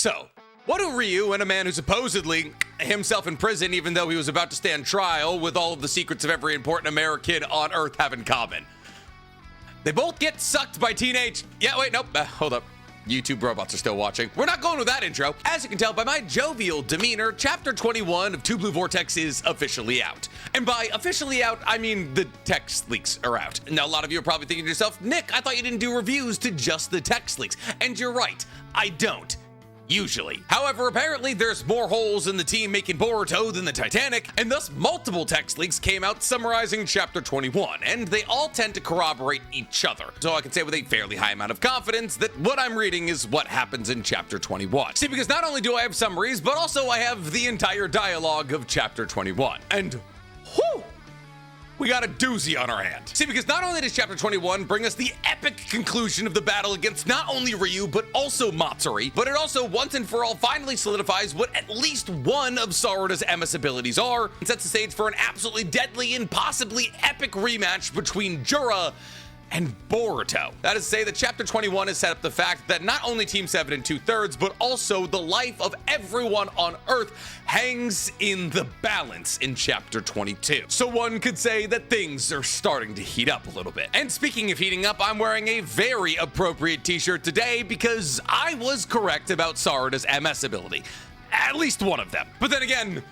So, what do Ryu and a man who supposedly himself in prison even though he was about to stand trial with all of the secrets of every important American on Earth have in common? They both get sucked by teenage... Yeah, wait, nope, hold up. YouTube robots are still watching. We're not going with that intro. As you can tell by my jovial demeanor, Chapter 21 of Two Blue Vortex is officially out. And by officially out, I mean the text leaks are out. Now, a lot of you are probably thinking to yourself, Nick, I thought you didn't do reviews to just the text leaks. And you're right, I don't. Usually. However, apparently there's more holes in the team making Boruto than the Titanic, and thus multiple text leaks came out summarizing Chapter 21, and they all tend to corroborate each other. So I can say with a fairly high amount of confidence that what I'm reading is what happens in Chapter 21. See, because not only do I have summaries, but also I have the entire dialogue of Chapter 21. And whew! We got a doozy on our hand. See, because not only does Chapter 21 bring us the epic conclusion of the battle against not only Ryu, but also Matsuri, but it also once and for all finally solidifies what at least one of Sarada's MS abilities are, and sets the stage for an absolutely deadly and possibly epic rematch between Jura and Boruto. That is to say that Chapter 21 has set up the fact that not only Team 7 2/3, but also the life of everyone on Earth hangs in the balance in Chapter 22. So one could say that things are starting to heat up a little bit. And speaking of heating up, I'm wearing a very appropriate t-shirt today because I was correct about Sarada's MS ability. At least one of them. But then again,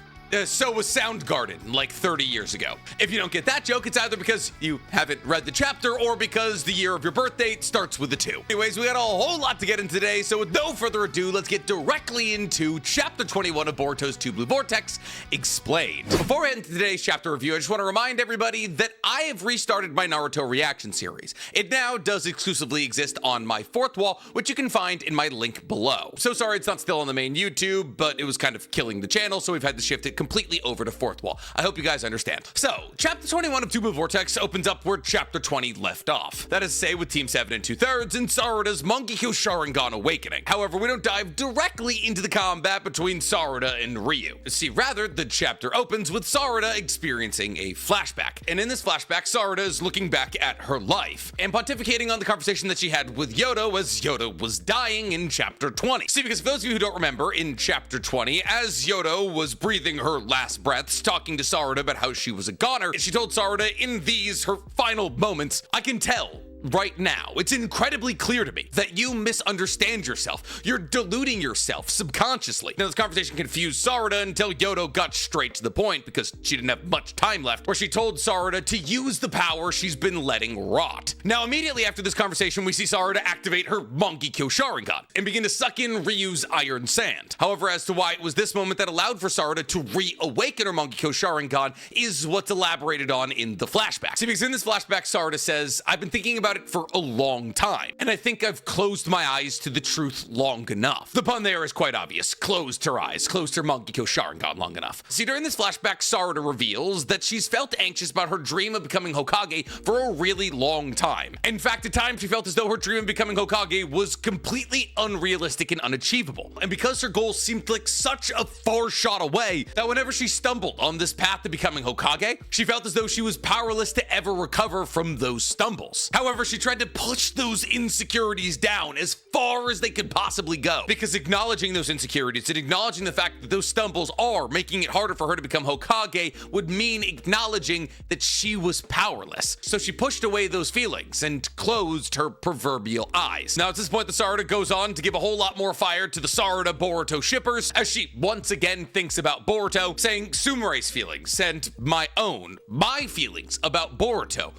so was Soundgarden like 30 years ago. If you don't get that joke, it's either because you haven't read the chapter or because the year of your birthday starts with a 2. Anyways, we got a whole lot to get into today, so with no further ado, let's get directly into Chapter 21 of Boruto's Two Blue Vortex Explained. Before I end today's chapter review, I just want to remind everybody that I have restarted my Naruto reaction series. It now does exclusively exist on my fourth wall, which you can find in my link below. So sorry it's not still on the main YouTube, but it was kind of killing the channel, so we've had to shift it completely over to fourth wall. I hope you guys understand. So, Chapter 21 of Two Blue Vortex opens up where Chapter 20 left off. That is to say, with Team 7 2/3 and Sarada's Mangekyo Sharingan awakening. However, we don't dive directly into the combat between Sarada and Ryu. See, rather, the chapter opens with Sarada experiencing a flashback. And in this flashback, Sarada is looking back at her life and pontificating on the conversation that she had with Yoda as Yoda was dying in Chapter 20. See, because for those of you who don't remember, in Chapter 20, as Yoda was breathing her last breaths, talking to Sarada about how she was a goner, she told Sarada in these, her final moments, I can tell right now, it's incredibly clear to me that you misunderstand yourself. You're deluding yourself subconsciously. Now, this conversation confused Sarada until Yodo got straight to the point because she didn't have much time left, where she told Sarada to use the power she's been letting rot. Now, immediately after this conversation, we see Sarada activate her Mangekyo Sharingan and begin to suck in Ryu's iron sand. However, as to why it was this moment that allowed for Sarada to reawaken her Mangekyo Sharingan is what's elaborated on in the flashback. See, because in this flashback, Sarada says, I've been thinking about it for a long time, and I think I've closed my eyes to the truth long enough. The pun there is quite obvious. Closed her eyes, closed her Mangekyo Sharingan long enough. See, during this flashback, Sarada reveals that she's felt anxious about her dream of becoming Hokage for a really long time. In fact, at times she felt as though her dream of becoming Hokage was completely unrealistic and unachievable. And because her goal seemed like such a far shot away, that whenever she stumbled on this path to becoming Hokage, she felt as though she was powerless to ever recover from those stumbles. However, she tried to push those insecurities down as far as they could possibly go, because acknowledging those insecurities and acknowledging the fact that those stumbles are making it harder for her to become Hokage would mean acknowledging that she was powerless. So she pushed away those feelings and closed her proverbial eyes. Now, at this point, the Sarada goes on to give a whole lot more fire to the Sarada Boruto shippers as she once again thinks about Boruto, saying Sumere's feelings and my feelings about Boruto.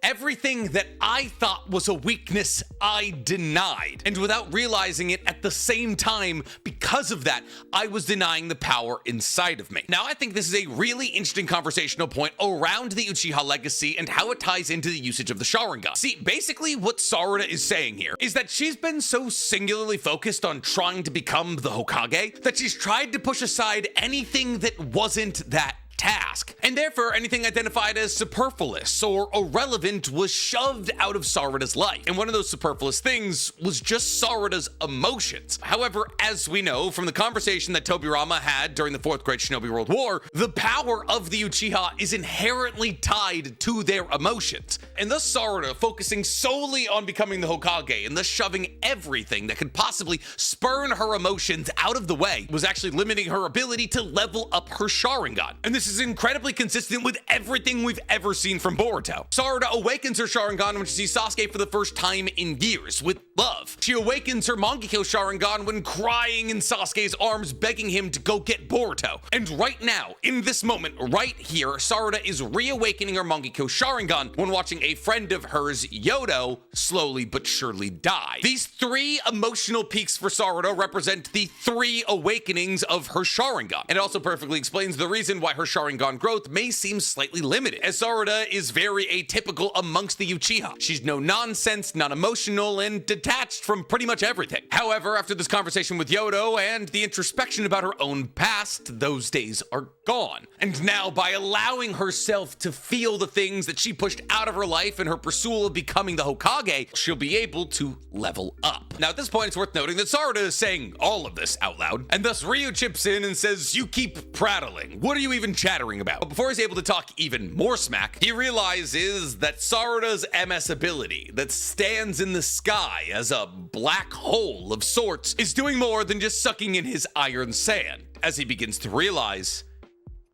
Everything that I thought was a weakness, I denied. And without realizing it at the same time, because of that, I was denying the power inside of me. Now, I think this is a really interesting conversational point around the Uchiha legacy and how it ties into the usage of the Sharingan. See, basically what Sarada is saying here is that she's been so singularly focused on trying to become the Hokage that she's tried to push aside anything that wasn't that task. And and therefore anything identified as superfluous or irrelevant was shoved out of Sarada's life. And one of those superfluous things was just Sarada's emotions. However, as we know from the conversation that Tobirama had during the 4th Great Shinobi World War, the power of the Uchiha is inherently tied to their emotions. And thus Sarada, focusing solely on becoming the Hokage and thus shoving everything that could possibly spurn her emotions out of the way, was actually limiting her ability to level up her Sharingan. And this is incredibly consistent with everything we've ever seen from Boruto. Sarada awakens her Sharingan when she sees Sasuke for the first time in years, with love. She awakens her Mangekyo Sharingan when crying in Sasuke's arms, begging him to go get Boruto. And right now, in this moment, right here, Sarada is reawakening her Mangekyo Sharingan when watching a friend of hers, Yodo, slowly but surely die. These 3 emotional peaks for Sarada represent the 3 awakenings of her Sharingan. And it also perfectly explains the reason why her Sharingan growth may seem slightly limited, as Sarada is very atypical amongst the Uchiha. She's no nonsense, non-emotional, and detached from pretty much everything. However, after this conversation with Yodo and the introspection about her own past, those days are gone. And now, by allowing herself to feel the things that she pushed out of her life in her pursuit of becoming the Hokage, she'll be able to level up. Now, at this point, it's worth noting that Sarada is saying all of this out loud, and thus Ryu chips in and says, "You keep prattling. What are you even chattering about?" But before he's able to talk even more smack, he realizes that Sarada's MS ability that stands in the sky as a black hole of sorts is doing more than just sucking in his iron sand, as he begins to realize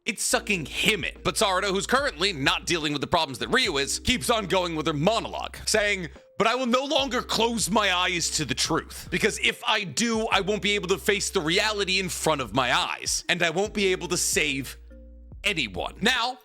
it's sucking him in. But Sarada, who's currently not dealing with the problems that Ryu is, keeps on going with her monologue, saying, "But I will no longer close my eyes to the truth, because if I do, I won't be able to face the reality in front of my eyes, and I won't be able to save anyone." Now,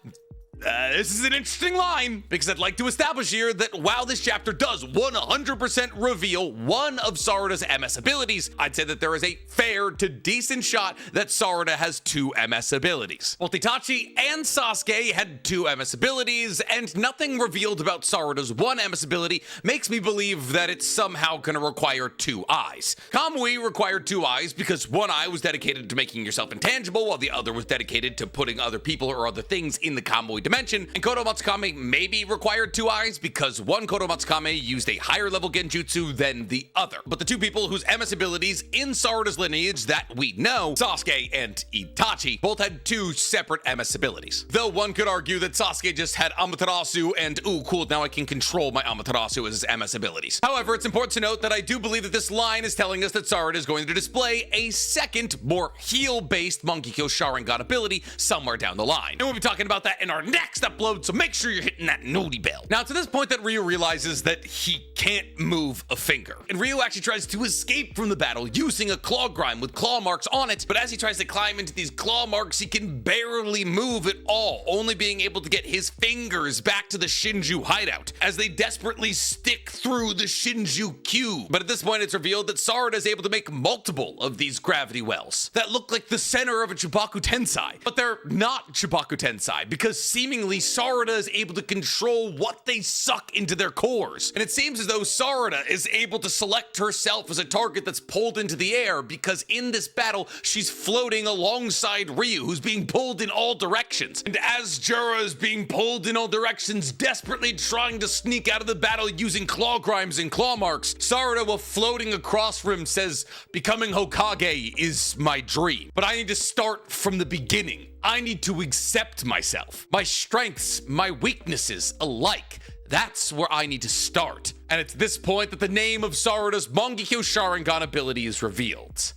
this is an interesting line, because I'd like to establish here that while this chapter does 100% reveal one of Sarada's MS abilities, I'd say that there is a fair to decent shot that Sarada has 2 MS abilities. Both Itachi and Sasuke had 2 MS abilities, and nothing revealed about Sarada's 1 MS ability makes me believe that it's somehow going to require 2 eyes. Kamui required 2 eyes because 1 eye was dedicated to making yourself intangible, while the other was dedicated to putting other people or other things in the Kamui dimension. And Kodo Matsukame maybe required 2 eyes because one Kodo Matsukame used a higher level genjutsu than the other. But the 2 people whose MS abilities in Sarada's lineage that we know, Sasuke and Itachi, both had 2 separate MS abilities. Though one could argue that Sasuke just had Amaterasu and, ooh, cool, now I can control my Amaterasu as his MS abilities. However, it's important to note that I do believe that this line is telling us that Sarada is going to display a second, more heal-based Mangekyo Sharingan ability somewhere down the line. And we'll be talking about that in our next upload, so make sure you're hitting that noti bell. Now, to this point that Ryu realizes that he can't move a finger, and Ryu actually tries to escape from the battle using a claw grime with claw marks on it, but as he tries to climb into these claw marks, he can barely move at all, only being able to get his fingers back to the Shinju hideout, as they desperately stick through the Shinju cube. But at this point, it's revealed that Sarada is able to make multiple of these gravity wells that look like the center of a Chibaku Tensei, but they're not Chibaku Tensei, because seemingly Sarada is able to control what they suck into their cores. And it seems as though Sarada is able to select herself as a target that's pulled into the air, because in this battle, she's floating alongside Ryu, who's being pulled in all directions. And as Jura is being pulled in all directions, desperately trying to sneak out of the battle using claw grimes and claw marks, Sarada, while floating across from him, says, "Becoming Hokage is my dream, but I need to start from the beginning. I need to accept myself, my strengths, my weaknesses alike. That's where I need to start." And it's this point that the name of Sarada's Mangekyo Sharingan ability is revealed.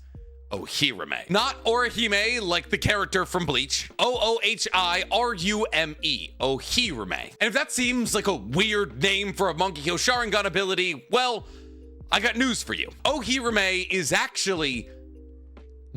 Ohirame. Not Orihime like the character from Bleach. Oohirume. Ohirame. And if that seems like a weird name for a Mangekyo Sharingan ability, well, I got news for you. Ohirame is actually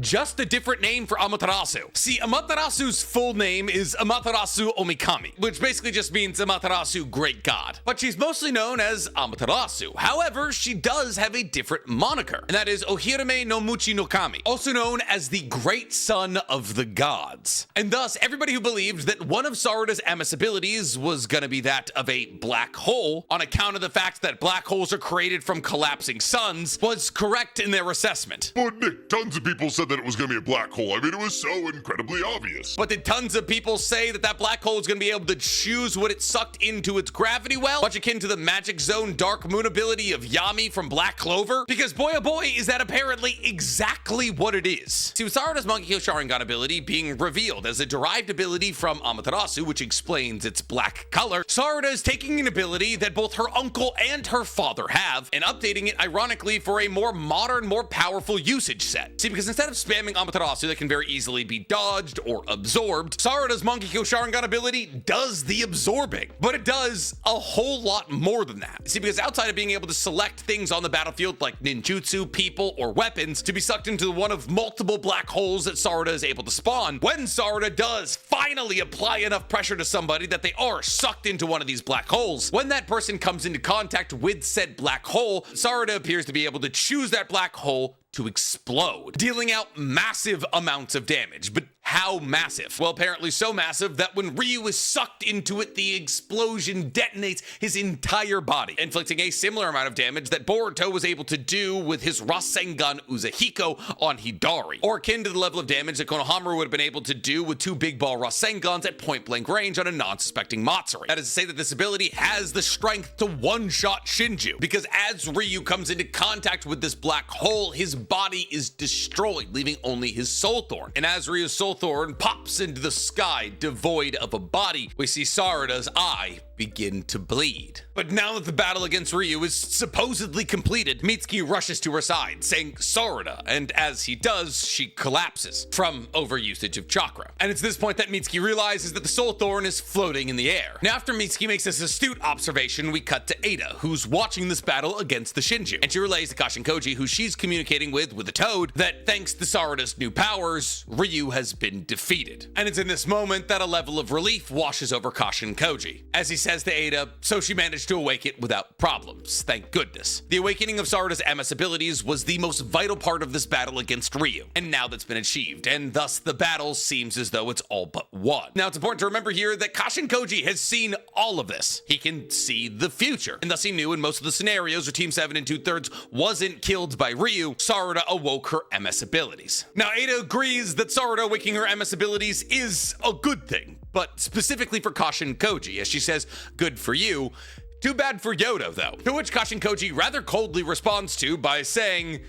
just a different name for Amaterasu. See, Amaterasu's full name is Amaterasu Omikami, which basically just means Amaterasu Great God. But she's mostly known as Amaterasu. However, she does have a different moniker, and that is Ohirame no Muchi no Kami, also known as the Great Son of the Gods. And thus, everybody who believed that one of Sarada's MS abilities was gonna be that of a black hole, on account of the fact that black holes are created from collapsing suns, was correct in their assessment. But Nick, tons of people said said that it was going to be a black hole. I mean, it was so incredibly obvious. But did tons of people say that that black hole is going to be able to choose what it sucked into its gravity well? Much akin to the magic zone dark moon ability of Yami from Black Clover? Because boy oh boy, is that apparently exactly what it is. See, with Sarada's Mangekyo Sharingan ability being revealed as a derived ability from Amaterasu, which explains its black color, Sarada is taking an ability that both her uncle and her father have and updating it ironically for a more modern, more powerful usage set. See, because instead of spamming Amaterasu that can very easily be dodged or absorbed, Sarada's Mangekyo Sharingan ability does the absorbing, but it does a whole lot more than that. See, because outside of being able to select things on the battlefield like ninjutsu, people, or weapons to be sucked into one of multiple black holes that Sarada is able to spawn, when Sarada does finally apply enough pressure to somebody that they are sucked into one of these black holes, when that person comes into contact with said black hole, Sarada appears to be able to choose that black hole to explode, dealing out massive amounts of damage. But how massive? Well, apparently so massive that when Ryu is sucked into it, the explosion detonates his entire body, inflicting a similar amount of damage that Boruto was able to do with his Rasengan Uzahiko on Hidari, or akin to the level of damage that Konohamaru would have been able to do with two big ball Rasengans at point blank range on a non-suspecting Matsuri. That is to say that this ability has the strength to one-shot Shinju, because as Ryu comes into contact with this black hole, his body is destroyed, leaving only his soul thorn. And as Ryu's soul thorn pops into the sky devoid of a body, we see Sarada's eye begin to bleed. But now that the battle against Ryu is supposedly completed, Mitsuki rushes to her side, saying Sarada, and as he does, she collapses from overusage of chakra. And it's this point that Mitsuki realizes that the soul thorn is floating in the air. Now, after Mitsuki makes this astute observation, we cut to Ada, who's watching this battle against the Shinju, and she relays to Kashin Koji, who she's communicating with the toad, that thanks to Sarada's new powers, Ryu has been defeated. And it's in this moment that a level of relief washes over Kashin Koji, as he says to Ada, so she managed to awake it without problems, thank goodness. The awakening of Sarada's MS abilities was the most vital part of this battle against Ryu, and now that's been achieved, and thus the battle seems as though it's all but won. Now, it's important to remember here that Kashin Koji has seen all of this. He can see the future, and thus he knew in most of the scenarios where Team 7 2/3 wasn't killed by Ryu, Sarada awoke her MS abilities. Now, Ada agrees that Sarada awakening her MS abilities is a good thing, but specifically for Kashin Koji, as she says, good for you. Too bad for Yodo, though. To which Kashin Koji rather coldly responds to by saying,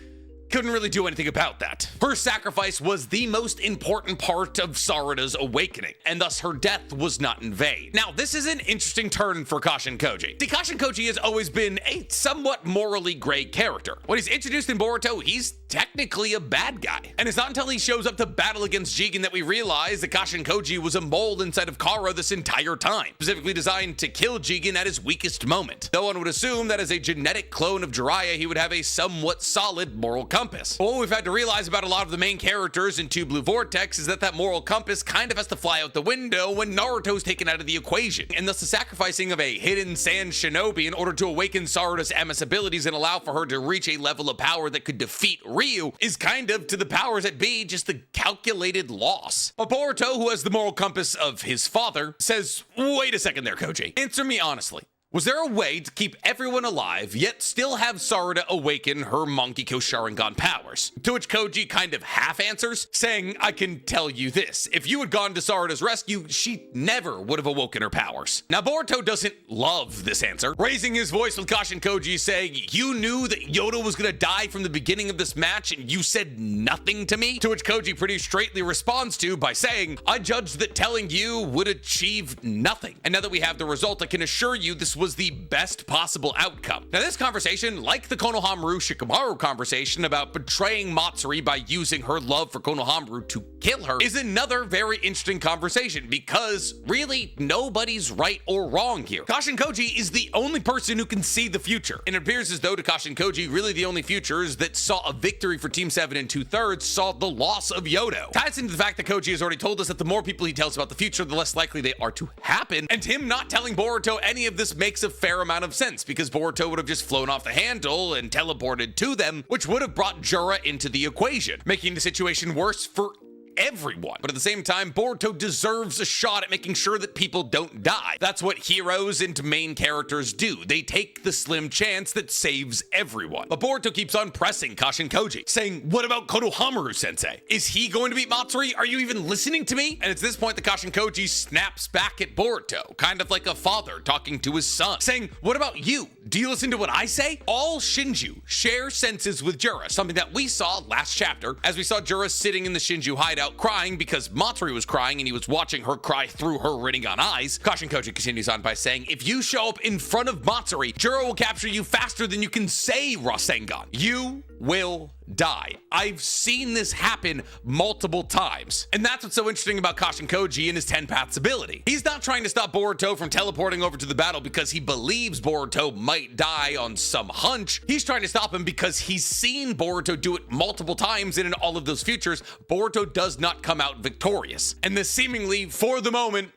couldn't really do anything about that. Her sacrifice was the most important part of Sarada's awakening, and thus her death was not in vain. Now, this is an interesting turn for Kashin Koji. See, Kashin Koji has always been a somewhat morally gray character. When he's introduced in Boruto, he's technically a bad guy. And it's not until he shows up to battle against Jigen that we realize that Kashin Koji was a mole inside of Kara this entire time, specifically designed to kill Jigen at his weakest moment. Though one would assume that as a genetic clone of Jiraiya, he would have a somewhat solid moral compass. But what we've had to realize about a lot of the main characters in Two Blue Vortex is that that moral compass kind of has to fly out the window when Naruto's taken out of the equation, and thus the sacrificing of a hidden sand shinobi in order to awaken Sarada's MS abilities and allow for her to reach a level of power that could defeat Ryu is kind of, to the powers that be, just a calculated loss. But Boruto, who has the moral compass of his father, says, wait a second there, Koji. Answer me honestly. Was there a way to keep everyone alive, yet still have Sarada awaken her Mangekyo Sharingan powers? To which Koji kind of half answers, saying, I can tell you this, if you had gone to Sarada's rescue, she never would have awoken her powers. Now, Boruto doesn't love this answer, raising his voice with Kashin Koji, saying, you knew that Yoda was gonna die from the beginning of this match, and you said nothing to me? To which Koji pretty straightly responds to by saying, I judged that telling you would achieve nothing. And now that we have the result, I can assure you this was the best possible outcome. Now, this conversation, like the Konohamaru Shikamaru conversation about betraying Matsuri by using her love for Konohamaru to kill her, is another very interesting conversation because really nobody's right or wrong here. Kashin Koji is the only person who can see the future, and it appears as though to Kashin Koji, really the only futures that saw a victory for Team 7 2/3 saw the loss of Yodo. Ties into the fact that Koji has already told us that the more people he tells about the future, the less likely they are to happen, and him not telling Boruto any of this makes a fair amount of sense because Boruto would have just flown off the handle and teleported to them, which would have brought Jura into the equation, making the situation worse for everyone. But at the same time, Boruto deserves a shot at making sure that people don't die. That's what heroes and main characters do. They take the slim chance that saves everyone. But Boruto keeps on pressing Kashin Koji, saying, what about Konohamaru-sensei? Is he going to beat Matsuri? Are you even listening to me? And it's this point that Kashin Koji snaps back at Boruto, kind of like a father talking to his son, saying, what about you? Do you listen to what I say? All Shinju share senses with Jura, something that we saw last chapter, as we saw Jura sitting in the Shinju hideout crying because Matsuri was crying and he was watching her cry through her Rinnegan eyes. Kashin Koji continues on by saying, if you show up in front of Matsuri, Jura will capture you faster than you can say Rasengan. You will die. I've seen this happen multiple times. And that's what's so interesting about Kashin Koji and his 10 Paths ability. He's not trying to stop Boruto from teleporting over to the battle because he believes Boruto might die on some hunch. He's trying to stop him because he's seen Boruto do it multiple times, and in all of those futures, Boruto does not come out victorious. And this seemingly, for the moment,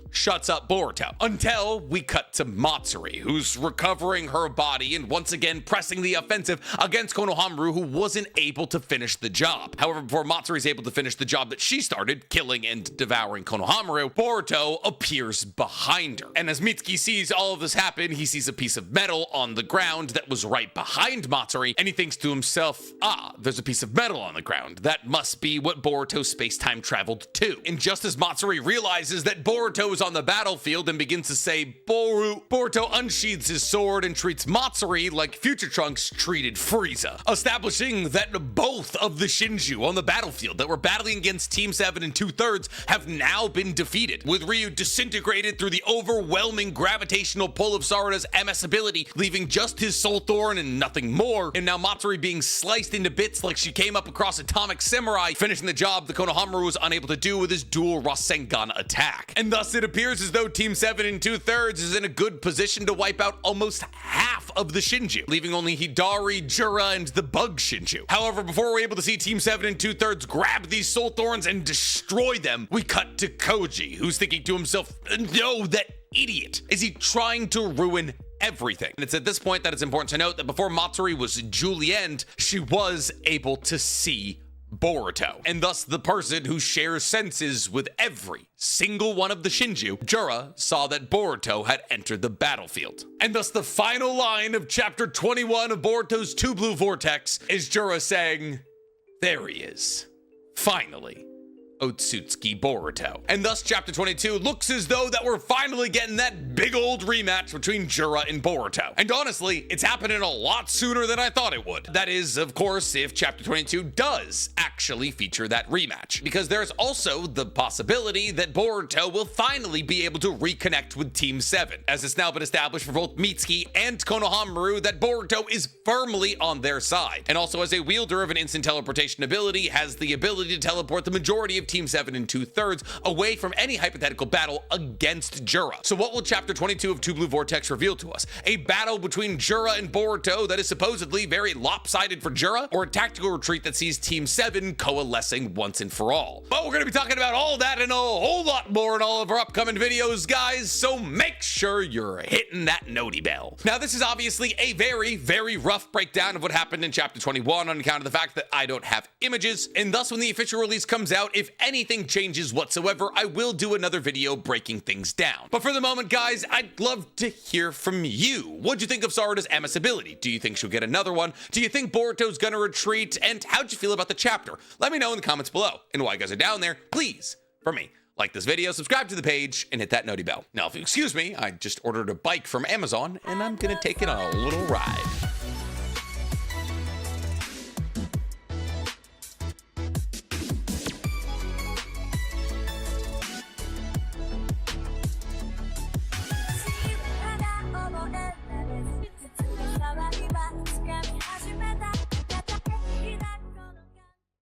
shuts up Boruto until we cut to Matsuri, who's recovering her body and once again pressing the offensive against Konohamaru, who wasn't able to finish the job. However, before Matsuri's able to finish the job that she started, killing and devouring Konohamaru, Boruto appears behind her. And as Mitsuki sees all of this happen, he sees a piece of metal on the ground that was right behind Matsuri, and he thinks to himself, there's a piece of metal on the ground. That must be what Boruto space-time traveled to. And just as Matsuri realizes that Boruto is on the battlefield and begins to say Boruto unsheathes his sword and treats Matsuri like Future Trunks treated Frieza, establishing that both of the Shinju on the battlefield that were battling against Team 7 and 2/3 have now been defeated, with Ryu disintegrated through the overwhelming gravitational pull of Sarada's MS ability, leaving just his soul thorn and nothing more, and now Matsuri being sliced into bits like she came up across Atomic Samurai, finishing the job that Konohamaru was unable to do with his dual Rasengan attack. And thus it appears as though Team 7 and 2/3 is in a good position to wipe out almost half of the Shinju, leaving only Hidari, Jura, and the Bug Shinju. However, before we're able to see Team 7 and 2/3 grab these soul thorns and destroy them, we cut to Koji, who's thinking to himself, no, that idiot. Is he trying to ruin everything? And it's at this point that it's important to note that before Matsuri was Julienne, she was able to see Boruto, and thus the person who shares senses with every single one of the Shinju. Jura saw that Boruto had entered the battlefield. And thus the final line of chapter 21 of Boruto's Two Blue Vortex is Jura saying, there he is, finally, Otsutsuki Boruto. And thus chapter 22 looks as though that we're finally getting that big old rematch between Jura and Boruto. And honestly, it's happening a lot sooner than I thought it would. That is, of course, if chapter 22 does actually feature that rematch, because there's also the possibility that Boruto will finally be able to reconnect with Team 7, as it's now been established for both Mitsuki and Konohamaru that Boruto is firmly on their side, and also as a wielder of an instant teleportation ability, has the ability to teleport the majority of Team 7 and 2/3 away from any hypothetical battle against Jura. So what will chapter 22 of Two Blue Vortex reveal to us? A battle between Jura and Boruto that is supposedly very lopsided for Jura, or a tactical retreat that sees Team 7 coalescing once and for all? But we're going to be talking about all that and a whole lot more in all of our upcoming videos, guys, so make sure you're hitting that noti bell. Now, this is obviously a very, very rough breakdown of what happened in chapter 21 on account of the fact that I don't have images, and thus when the official release comes out, if anything changes whatsoever, I will do another video breaking things down. But for the moment, guys, I'd love to hear from you. What'd you think of Sarada's MS ability? Do you think she'll get another one? Do you think Boruto's gonna retreat? And how'd you feel about the chapter? Let me know in the comments below. And while you guys are down there, please, for me, like this video, subscribe to the page, and hit that noti bell. Now, if you excuse me, I just ordered a bike from Amazon, and I'm gonna take it on a little ride.